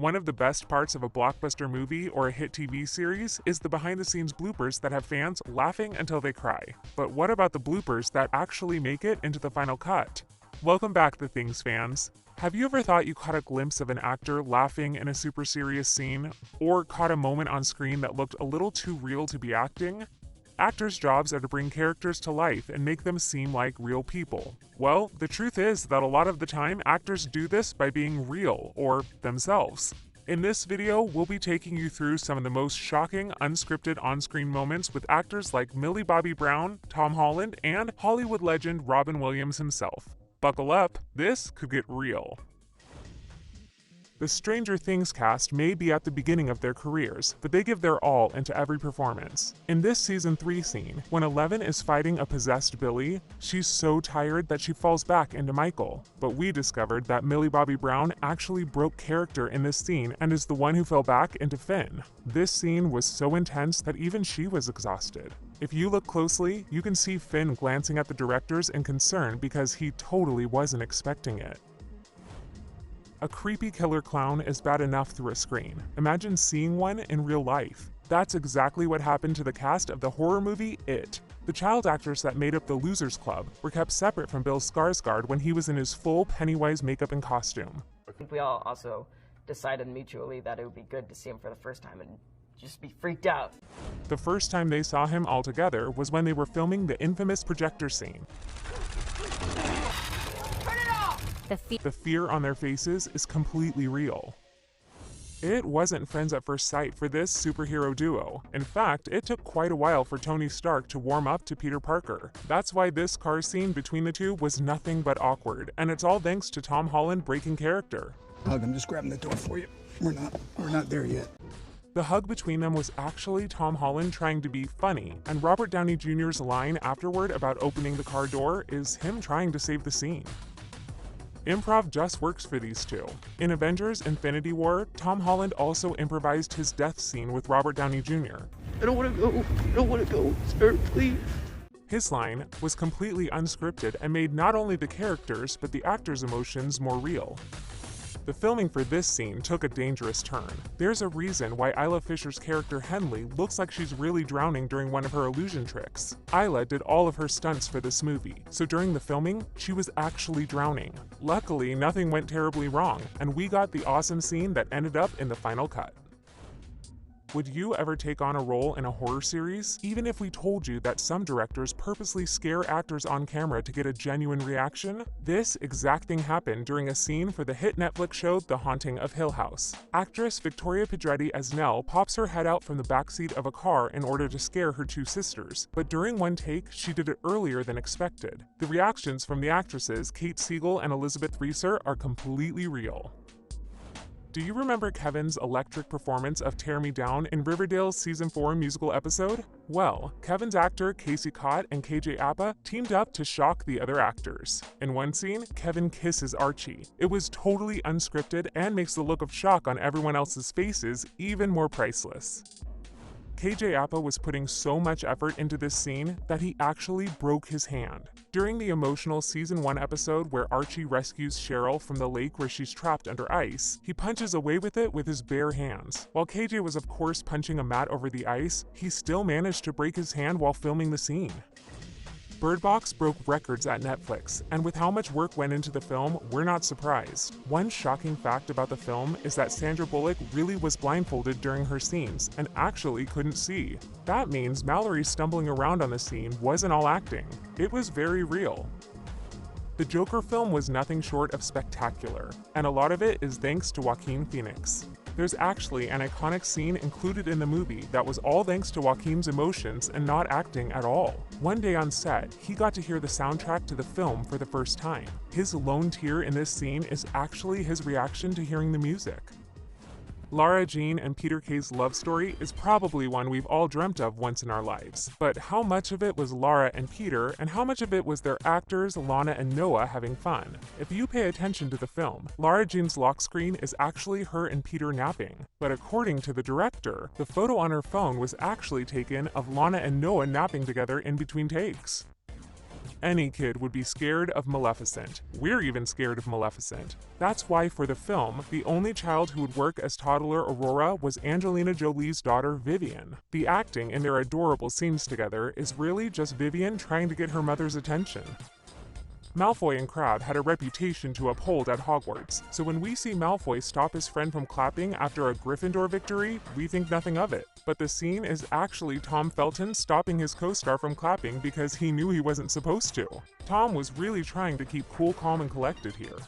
One of the best parts of a blockbuster movie or a hit TV series is the behind-the-scenes bloopers that have fans laughing until they cry. But what about the bloopers that actually make it into the final cut? Welcome back, The Things fans. Have you ever thought you caught a glimpse of an actor laughing in a super serious scene, or caught a moment on screen that looked a little too real to be acting? Actors' jobs are to bring characters to life and make them seem like real people. Well, the truth is that a lot of the time, actors do this by being real, or themselves. In this video, we'll be taking you through some of the most shocking, unscripted on-screen moments with actors like Millie Bobby Brown, Tom Holland, and Hollywood legend Robin Williams himself. Buckle up, this could get real. The Stranger Things cast may be at the beginning of their careers, but they give their all into every performance. In this season 3 scene, when Eleven is fighting a possessed Billy, she's so tired that she falls back into Michael. But we discovered that Millie Bobby Brown actually broke character in this scene and is the one who fell back into Finn. This scene was so intense that even she was exhausted. If you look closely, you can see Finn glancing at the directors in concern because he totally wasn't expecting it. A creepy killer clown is bad enough through a screen. Imagine seeing one in real life. That's exactly what happened to the cast of the horror movie It. The child actors that made up the Losers Club were kept separate from Bill Skarsgård when he was in his full Pennywise makeup and costume. I think we all also decided mutually that it would be good to see him for the first time and just be freaked out. The first time they saw him all together was when they were filming the infamous projector scene. The fear on their faces is completely real. It wasn't friends at first sight for this superhero duo. In fact, it took quite a while for Tony Stark to warm up to Peter Parker. That's why this car scene between the two was nothing but awkward, and it's all thanks to Tom Holland breaking character. Hug, I'm just grabbing the door for you. We're not there yet. The hug between them was actually Tom Holland trying to be funny, and Robert Downey Jr.'s line afterward about opening the car door is him trying to save the scene. Improv just works for these two. In Avengers: Infinity War, Tom Holland also improvised his death scene with Robert Downey Jr. I don't want to go. I don't want to go. Sir, please. His line was completely unscripted and made not only the characters but the actors' emotions more real. The filming for this scene took a dangerous turn. There's a reason why Isla Fisher's character Henley looks like she's really drowning during one of her illusion tricks. Isla did all of her stunts for this movie, so during the filming, she was actually drowning. Luckily, nothing went terribly wrong, and we got the awesome scene that ended up in the final cut. Would you ever take on a role in a horror series? Even if we told you that some directors purposely scare actors on camera to get a genuine reaction? This exact thing happened during a scene for the hit Netflix show The Haunting of Hill House. Actress Victoria Pedretti as Nell pops her head out from the backseat of a car in order to scare her two sisters, but during one take, she did it earlier than expected. The reactions from the actresses Kate Siegel and Elizabeth Reeser are completely real. Do you remember Kevin's electric performance of Tear Me Down in Riverdale's Season 4 musical episode? Well, Kevin's actor Casey Cott and KJ Apa teamed up to shock the other actors. In one scene, Kevin kisses Archie. It was totally unscripted and makes the look of shock on everyone else's faces even more priceless. KJ Apa was putting so much effort into this scene that he actually broke his hand. During the emotional Season 1 episode where Archie rescues Cheryl from the lake where she's trapped under ice, he punches away with it with his bare hands. While KJ was of course punching a mat over the ice, he still managed to break his hand while filming the scene. Bird Box broke records at Netflix, and with how much work went into the film, we're not surprised. One shocking fact about the film is that Sandra Bullock really was blindfolded during her scenes and actually couldn't see. That means Mallory stumbling around on the scene wasn't all acting. It was very real. The Joker film was nothing short of spectacular, and a lot of it is thanks to Joaquin Phoenix. There's actually an iconic scene included in the movie that was all thanks to Joaquin's emotions and not acting at all. One day on set, he got to hear the soundtrack to the film for the first time. His lone tear in this scene is actually his reaction to hearing the music. Lara Jean and Peter Kay's love story is probably one we've all dreamt of once in our lives. But how much of it was Lara and Peter, and how much of it was their actors, Lana and Noah, having fun? If you pay attention to the film, Lara Jean's lock screen is actually her and Peter napping. But according to the director, the photo on her phone was actually taken of Lana and Noah napping together in between takes. Any kid would be scared of Maleficent. We're even scared of Maleficent. That's why for the film, the only child who would work as toddler Aurora was Angelina Jolie's daughter Vivian. The acting in their adorable scenes together is really just Vivian trying to get her mother's attention. Malfoy and Crabbe had a reputation to uphold at Hogwarts, so when we see Malfoy stop his friend from clapping after a Gryffindor victory, we think nothing of it. But the scene is actually Tom Felton stopping his co-star from clapping because he knew he wasn't supposed to. Tom was really trying to keep cool, calm, and collected here.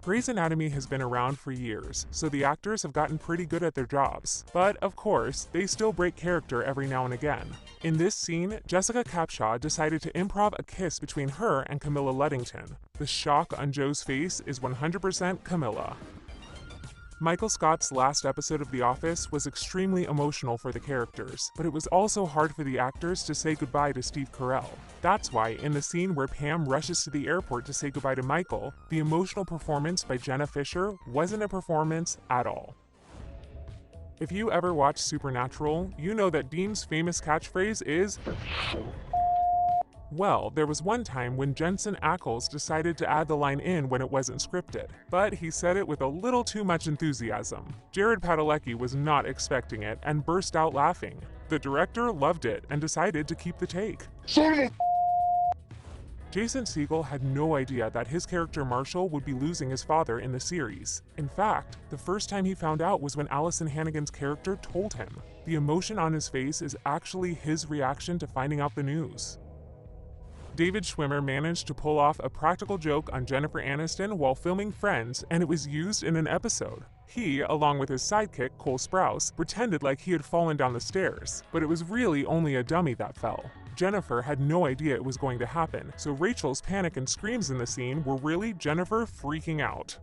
Grey's Anatomy has been around for years, so the actors have gotten pretty good at their jobs. But, of course, they still break character every now and again. In this scene, Jessica Capshaw decided to improv a kiss between her and Camilla Luddington. The shock on Joe's face is 100% Camilla. Michael Scott's last episode of The Office was extremely emotional for the characters, but it was also hard for the actors to say goodbye to Steve Carell. That's why, in the scene where Pam rushes to the airport to say goodbye to Michael, the emotional performance by Jenna Fischer wasn't a performance at all. If you ever watch Supernatural, you know that Dean's famous catchphrase is, well, there was one time when Jensen Ackles decided to add the line in when it wasn't scripted, but he said it with a little too much enthusiasm. Jared Padalecki was not expecting it and burst out laughing. The director loved it and decided to keep the take. Jason Segel had no idea that his character Marshall would be losing his father in the series. In fact, the first time he found out was when Allison Hannigan's character told him. The emotion on his face is actually his reaction to finding out the news. David Schwimmer managed to pull off a practical joke on Jennifer Aniston while filming Friends, and it was used in an episode. He, along with his sidekick, Cole Sprouse, pretended like he had fallen down the stairs, but it was really only a dummy that fell. Jennifer had no idea it was going to happen, so Rachel's panic and screams in the scene were really Jennifer freaking out.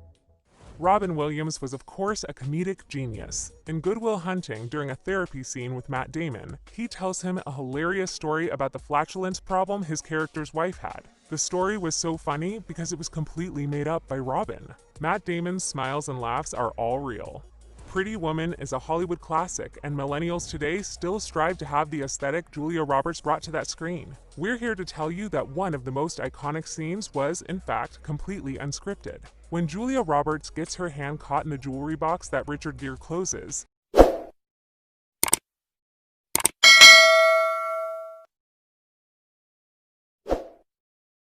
Robin Williams was of course a comedic genius. In Good Will Hunting, during a therapy scene with Matt Damon, he tells him a hilarious story about the flatulence problem his character's wife had. The story was so funny because it was completely made up by Robin. Matt Damon's smiles and laughs are all real. Pretty Woman is a Hollywood classic, and millennials today still strive to have the aesthetic Julia Roberts brought to that screen. We're here to tell you that one of the most iconic scenes was, in fact, completely unscripted. When Julia Roberts gets her hand caught in the jewelry box that Richard Gere closes,